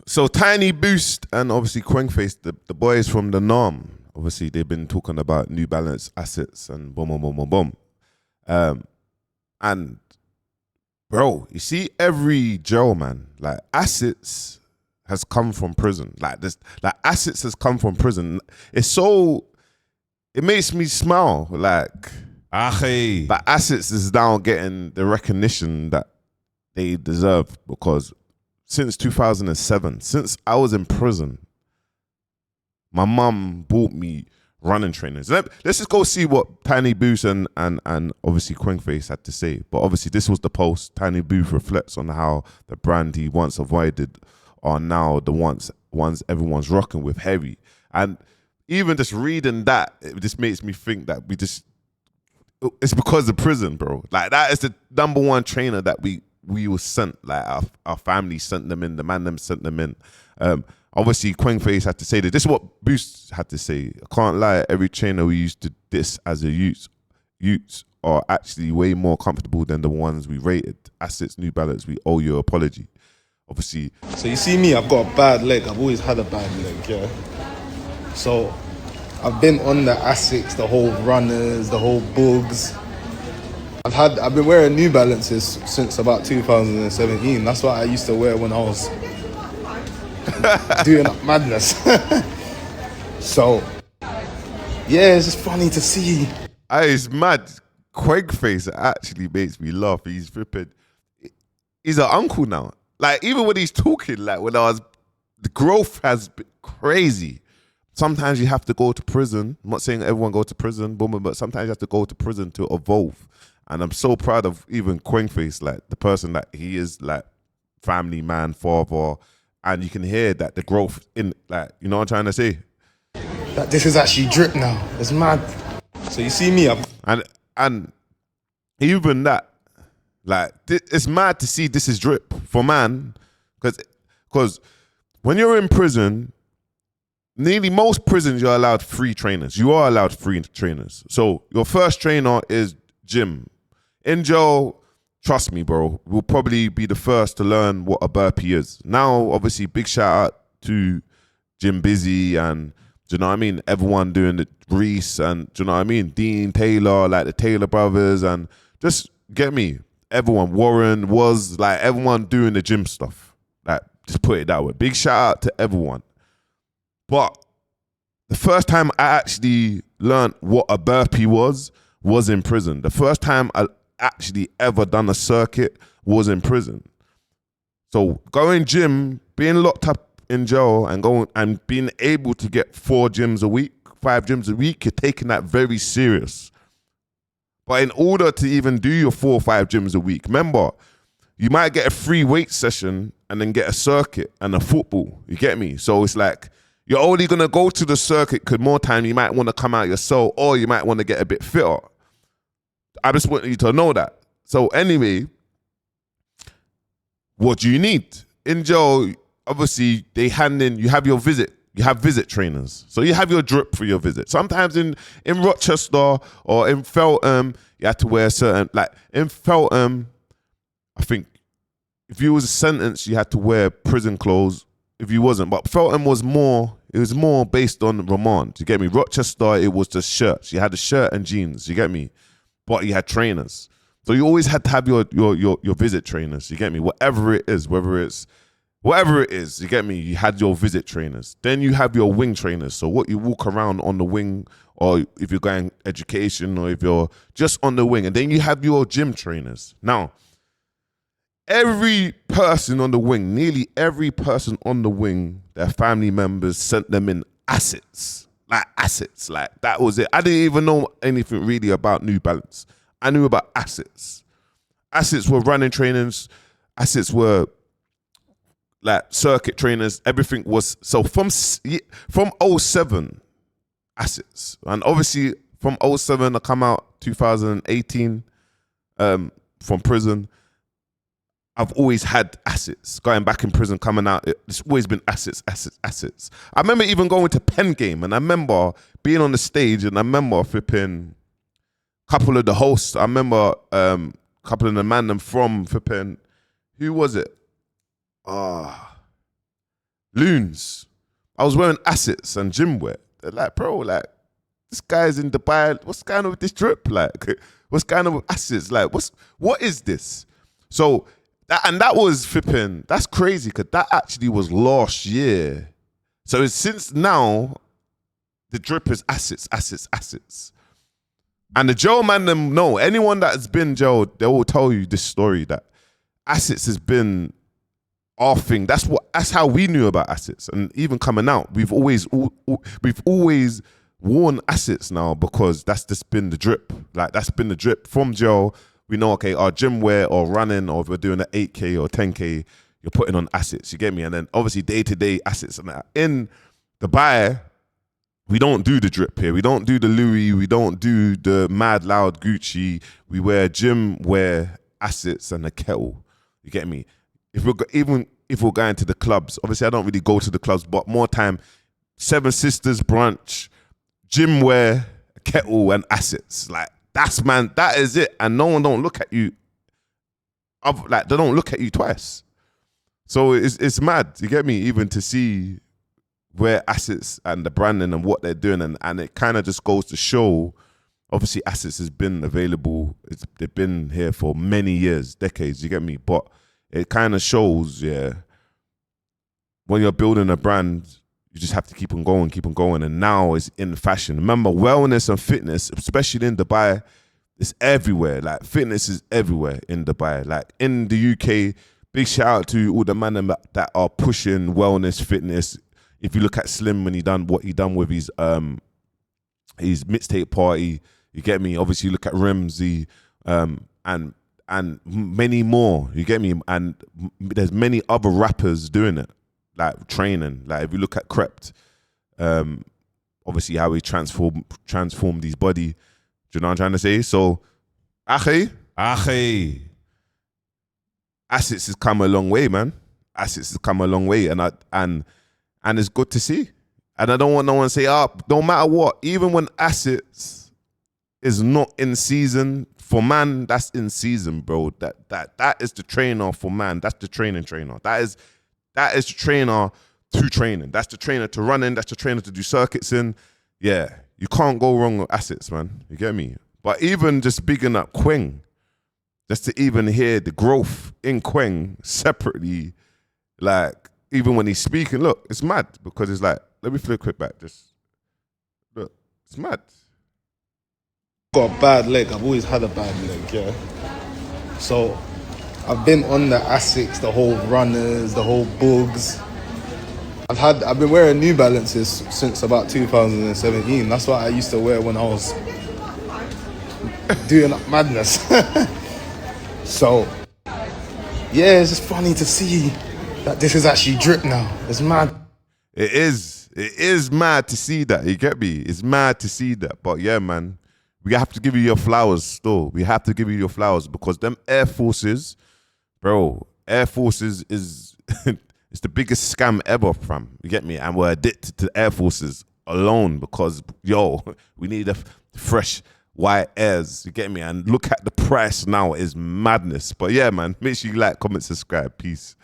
So Tiny Boost and obviously Quengface, the boys from the Norm, obviously they've been talking about New Balance assets and boom, boom, boom, boom, boom. And bro, you see every Joe man, like assets has come from prison. Like this, like assets has come from prison. It makes me smile. Like Ackhiii. but assets is now getting the recognition that they deserve because since 2007, since I was in prison, my mum bought me running trainers. Let's just go see what Tiny Booth and obviously Quengface had to say. But obviously this was the post. Tiny Booth reflects on how the brand he once avoided are now the ones everyone's rocking with heavy. And even just reading that, it just makes me think that it's because of prison, bro. Like that is the number one trainer that we were sent. Like our family sent them in, the man them sent them in. Obviously Quengface had to say that. This is what Boost had to say. I can't lie, every trainer we used to diss as a youth are actually way more comfortable than the ones we rated. Assets, New Balance, we owe you an apology. Obviously. So you see me, I've got a bad leg. I've always had a bad leg, yeah. So I've been on the Asics, the whole runners, the whole bugs. I've been wearing New Balances since about 2017. That's what I used to wear when I was doing up madness. So yeah, it's just funny to see. It's mad. Quengface actually makes me laugh. He's flipping. He's an uncle now. Like even when he's talking, like the growth has been crazy. Sometimes you have to go to prison. I'm not saying everyone go to prison, but sometimes you have to go to prison to evolve. And I'm so proud of even Quengface, like the person that he is, like family man, father, and you can hear that the growth in, like, you know what I'm trying to say? That this is actually drip now. It's mad. So you see me, and even that, like it's mad to see this is drip for man, because when you're in prison, nearly most prisons you're allowed free trainers. You are allowed free trainers. So your first trainer is gym. In jail, trust me, bro, we'll probably be the first to learn what a burpee is. Now, obviously, big shout out to Jim Busy and, do you know what I mean? Everyone doing the Reese and, do you know what I mean? Dean Taylor, like the Taylor brothers, and just get me. Everyone, Warren was like everyone doing the gym stuff. Like, just put it that way. Big shout out to everyone. But the first time I actually learned what a burpee was in prison. The first time I actually ever done a circuit was in prison. So going gym, being locked up in jail and being able to get 4 gyms a week, 5 gyms a week, you're taking that very serious. But in order to even do your 4 or 5 gyms a week, remember, you might get a free weight session and then get a circuit and a football. You get me? So it's like, you're only going to go to the circuit because more time you might want to come out your cell or you might want to get a bit fitter. I just want you to know that. So anyway, what do you need? In jail, obviously, they hand in, you have your visit. You have visit trainers. So you have your drip for your visit. Sometimes in Rochester or in Feltham, you had to wear certain, like in Feltham, I think if you was sentenced, you had to wear prison clothes. If you wasn't, but Feltham was more, it was more based on remand. You get me? Rochester, it was just shirts. You had a shirt and jeans. You get me? But you had trainers. So you always had to have your visit trainers. You get me? Whatever it is, you get me? You had your visit trainers. Then you have your wing trainers. So what you walk around on the wing, or if you're going education, or if you're just on the wing. And then you have your gym trainers. Now, every person on the wing, nearly every person on the wing, their family members sent them in assets. Like assets, like that was it. I didn't even know anything really about New Balance. I knew about assets. Assets were running trainers. Assets were like circuit trainers. Everything was, so from 07, assets. And obviously from 07, I come out 2018 from prison. I've always had assets. Going back in prison, coming out, it's always been assets. I remember even going to Pen Game, and I remember being on the stage, and I remember flipping a couple of the hosts. I remember a couple of the man from flipping, who was it? loons. I was wearing assets and gym wear. They're like, bro, like, this guy's in Dubai. What's going on with this drip? Like, what's going on with assets? Like, what is this? So that was flipping. That's crazy because that actually was last year. So it's since now, the drip is assets, assets, assets. And the Joe man them know. Anyone that has been Joe, they will tell you this story that assets has been our thing. That's how we knew about assets. And even coming out, we've always worn assets now because that's just been the drip. Like that's been the drip from Joe. We know, okay, our gym wear or running, or if we're doing an 8K or 10K, you're putting on assets. You get me? And then obviously day-to-day assets and that. In Dubai, we don't do the drip here. We don't do the Louis. We don't do the mad loud Gucci. We wear gym wear assets and a kettle. You get me? Even if we're going to the clubs, obviously I don't really go to the clubs, but more time, Seven Sisters brunch, gym wear, kettle and assets. Like that's man, that is it. And no one don't look at you. Like they don't look at you twice. So it's mad. You get me? Even to see where assets and the branding and what they're doing, and it kind of just goes to show. Obviously, assets has been available. They've been here for many years, decades. You get me? But it kind of shows, yeah, when you're building a brand, you just have to keep on going. And now it's in fashion. Remember, wellness and fitness, especially in Dubai, it's everywhere. Like fitness is everywhere in Dubai. Like in the UK, big shout out to all the men that are pushing wellness, fitness. If you look at Slim when what he done with his mixtape party, you get me. Obviously, you look at Ramsey, and many more. You get me. And there's many other rappers doing it, like training. Like if you look at Crept, obviously how he transformed his body. Do you know what I'm trying to say? So, Ackhiii, assets has come a long way, man. Assets has come a long way, and it's good to see. And I don't want no one to say, no matter what, even when assets is not in season, for man, that's in season, bro. That is the trainer for man. That's the training trainer. That is the trainer to training. That's the trainer to running. That's the trainer to do circuits in. Yeah, you can't go wrong with assets, man. You get me? But even just bigging up Queng, just to even hear the growth in Queng separately, like, even when he's speaking, look, it's mad because it's like, let me flip quick back. Just look, it's mad. Got a bad leg. I've always had a bad leg, yeah. So I've been on the Asics, the whole runners, the whole bugs. I've been wearing New Balances since about 2017. That's what I used to wear when I was doing madness. So yeah, it's just funny to see that this is actually drip now. It's mad. It is mad to see that. You get me? It's mad to see that. But yeah, man, we have to give you your flowers still. We have to give you your flowers because them Air Forces, bro, Air Forces is it's the biggest scam ever, fam. You get me? And we're addicted to Air Forces alone because, yo, we need a fresh white airs. You get me? And look at the price now. It's madness. But yeah, man, make sure you like, comment, subscribe. Peace.